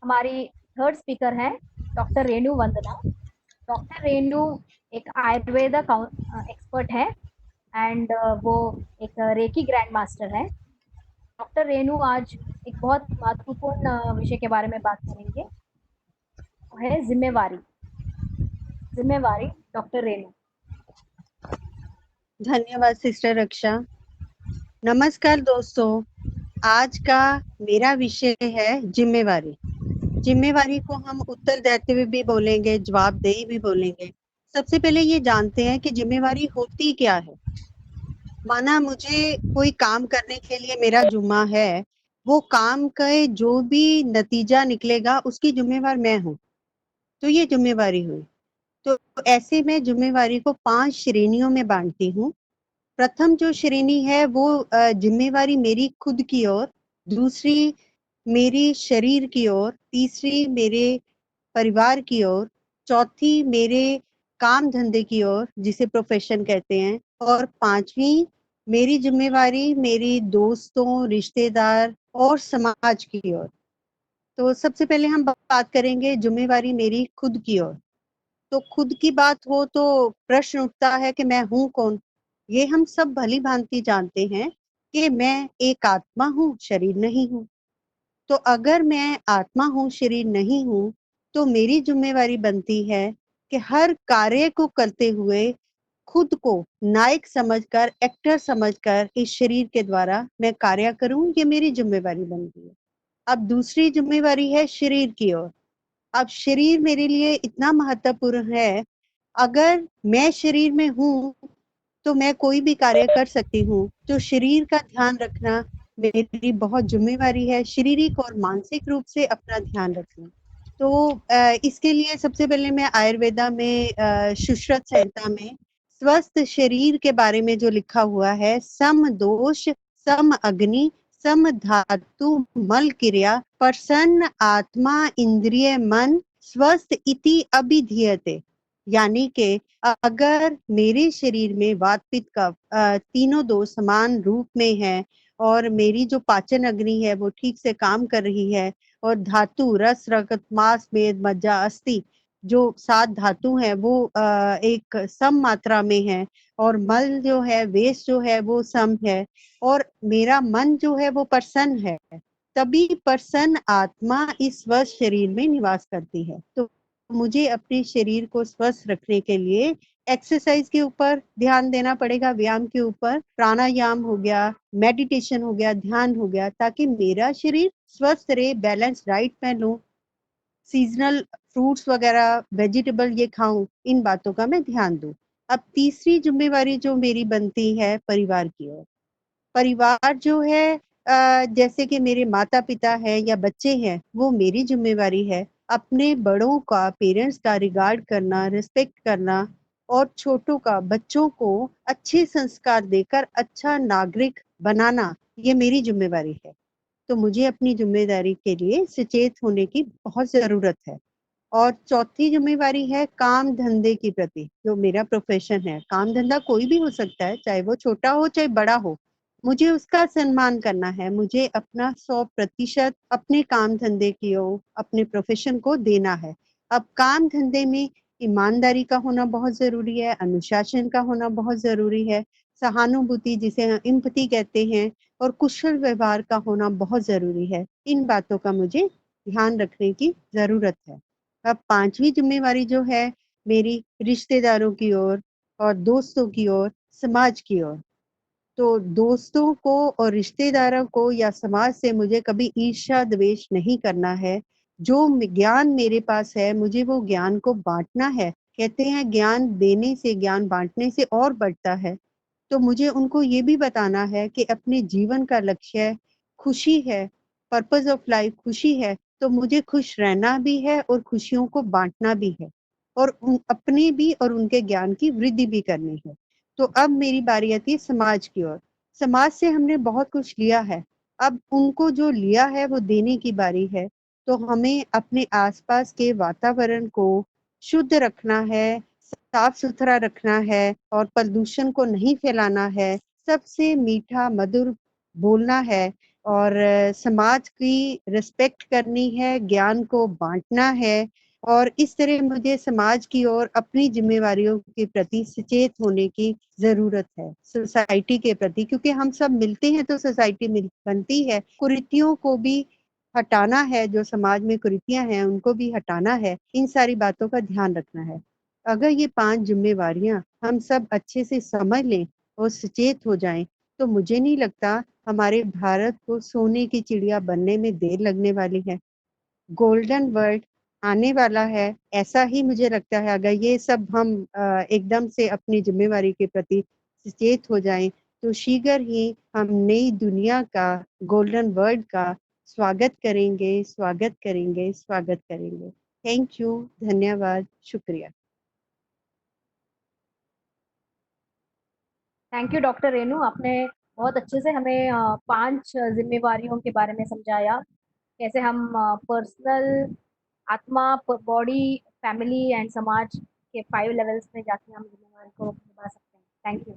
हमारी third speaker है doctor Renu वंदना। Doctor Renu एक आयुर्वेदा एक्सपर्ट है एंड वो एक रेकी ग्रैंड मास्टर है। डॉक्टर रेणु आज एक बहुत महत्वपूर्ण विषय के बारे में बात करेंगे, वो है जिम्मेवारी। जिम्मेवारी, डॉक्टर रेणु। धन्यवाद सिस्टर रक्षा। नमस्कार दोस्तों, आज का मेरा विषय है जिम्मेवारी। जिम्मेवारी को हम उत्तर देते हुए भी बोलेंगे, जवाबदेही भी बोलेंगे। सबसे पहले ये जानते हैं कि जिम्मेवारी होती क्या है। माना मुझे कोई काम करने के लिए मेरा जुम्मा है, वो काम का जो भी नतीजा निकलेगा उसकी जिम्मेवार मैं हूँ, तो ये जिम्मेवारी हुई। तो ऐसे में जिम्मेवारी को 5 श्रेणियों में बांटती हूँ। प्रथम जो श्रेणी है वो जिम्मेवारी मेरी खुद की ओर, दूसरी मेरी शरीर की ओर, तीसरी मेरे परिवार की ओर, चौथी मेरे काम धंधे की ओर जिसे प्रोफेशन कहते हैं, और पांचवी मेरी जिम्मेवारी मेरी दोस्तों, रिश्तेदार और समाज की ओर। तो सबसे पहले हम बात करेंगे जिम्मेवारी मेरी खुद की ओर। तो खुद की बात हो तो प्रश्न उठता है कि मैं हूं कौन। ये हम सब भली भांति जानते हैं कि मैं एक आत्मा हूँ, शरीर नहीं हूँ। तो अगर मैं आत्मा हूँ, शरीर नहीं हूँ, तो मेरी जिम्मेवारी बनती है कि हर कार्य को करते हुए खुद को नायक समझकर, एक्टर समझकर इस शरीर के द्वारा मैं कार्य करूं। ये मेरी जिम्मेवारी बनती है। अब दूसरी जिम्मेवारी है शरीर की ओर। अब शरीर मेरे लिए इतना महत्वपूर्ण है, अगर मैं शरीर में हूँ तो मैं कोई भी कार्य कर सकती हूँ। तो शरीर का ध्यान रखना मेरी बहुत जिम्मेवारी है, शारीरिक और मानसिक रूप से अपना ध्यान रखना। तो इसके लिए सबसे पहले मैं आयुर्वेदा में सुश्रुत संहिता में स्वस्थ शरीर के बारे में जो लिखा हुआ है, सम दोष, सम अग्नि, सम धातु, मल क्रिया, प्रसन्न आत्मा, इंद्रिय मन, स्वस्थ इति अभिधीयते। यानी कि अगर मेरे शरीर में वात पित्त कफ तीनों दोष समान रूप में है, और मेरी जो पाचन अग्नि है वो ठीक से काम कर रही है, और धातु रस रक्त मांस मेद मज्जा अस्थि जो 7 धातु हैं वो एक सम मात्रा में है, और मल जो है, वेस्ट जो है वो सम है, और मेरा मन जो है वो प्रसन्न है, तभी प्रसन्न आत्मा इस स्वस्थ शरीर में निवास करती है। तो मुझे अपने शरीर को स्वस्थ रखने के लिए एक्सरसाइज के ऊपर ध्यान देना पड़ेगा, व्यायाम के ऊपर, प्राणायाम हो गया, मेडिटेशन हो गया, ध्यान हो गया, ताकि मेरा शरीर स्वस्थ रहे, बैलेंस डाइट मैं लूं, सीजनल फ्रूट्स वगैरह वेजिटेबल ये खाऊं, इन बातों का मैं ध्यान दूं। अब तीसरी जिम्मेवारी जो मेरी बनती है परिवार की ओर। परिवार जो है, जैसे कि मेरे माता पिता है या बच्चे हैं, वो मेरी जिम्मेवारी है। अपने बड़ों का, पेरेंट्स का रिगार्ड करना, रिस्पेक्ट करना, और छोटों का, बच्चों को अच्छे संस्कार देकर अच्छा नागरिक बनाना, ये मेरी जिम्मेवारी है। तो मुझे अपनी जिम्मेदारी के लिए सचेत होने की बहुत जरूरत है। और चौथी जिम्मेवारी है काम धंधे के प्रति। जो मेरा प्रोफेशन है, काम धंधा कोई भी हो सकता है, चाहे वो छोटा हो चाहे बड़ा हो, मुझे उसका सम्मान करना है। मुझे अपना 100% अपने काम धंधे की ओर, अपने प्रोफेशन को देना है। अब काम धंधे में ईमानदारी का होना बहुत जरूरी है, अनुशासन का होना बहुत जरूरी है, सहानुभूति जिसे एम्पैथी कहते हैं, और कुशल व्यवहार का होना बहुत जरूरी है। इन बातों का मुझे ध्यान रखने की जरूरत है। अब पांचवी जिम्मेवारी जो है मेरी रिश्तेदारों की ओर, और दोस्तों की ओर, समाज की ओर। तो दोस्तों को और रिश्तेदारों को या समाज से मुझे कभी ईर्ष्या द्वेष नहीं करना है। जो ज्ञान मेरे पास है, मुझे वो ज्ञान को बांटना है। कहते हैं ज्ञान देने से, ज्ञान बांटने से और बढ़ता है। तो मुझे उनको ये भी बताना है कि अपने जीवन का लक्ष्य खुशी है, पर्पस ऑफ लाइफ खुशी है, तो मुझे खुश रहना भी है और खुशियों को बांटना भी है, और अपने भी और उनके ज्ञान की वृद्धि भी करनी है। तो अब मेरी बारी आती है समाज की ओर। समाज से हमने बहुत कुछ लिया है, अब उनको जो लिया है वो देने की बारी है। तो हमें अपने आसपास के वातावरण को शुद्ध रखना है, साफ सुथरा रखना है, और प्रदूषण को नहीं फैलाना है, सबसे मीठा मधुर बोलना है, और समाज की रिस्पेक्ट करनी है, ज्ञान को बांटना है, और इस तरह मुझे समाज की और अपनी जिम्मेवारियों के प्रति सचेत होने की जरूरत है, सोसाइटी के प्रति, क्योंकि हम सब मिलते हैं तो सोसाइटी बनती है। कुरीतियों को भी हटाना है, जो समाज में कुरीतियां हैं उनको भी हटाना है, इन सारी बातों का ध्यान रखना है। अगर ये 5 जिम्मेवारियां हम सब अच्छे से समझ लें और सचेत हो जाएं, तो मुझे नहीं लगता हमारे भारत को सोने की चिड़िया बनने में देर लगने वाली है। गोल्डन वर्ल्ड आने वाला है, ऐसा ही मुझे लगता है। अगर ये सब हम एकदम से अपनी जिम्मेवारी के प्रति सचेत हो जाएं, तो शीघ्र ही हम नई दुनिया का, गोल्डन वर्ल्ड का स्वागत करेंगे, स्वागत करेंगे, स्वागत करेंगे। थैंक यू, धन्यवाद, शुक्रिया। थैंक यू डॉक्टर रेनू, आपने बहुत अच्छे से हमें 5 जिम्मेवारियों के बारे में समझाया, कैसे हम पर्सनल, आत्मा, बॉडी, फैमिली एंड समाज के 5 लेवल्स में जाके हम जिम्मेवारी को निभा सकते हैं। Thank you.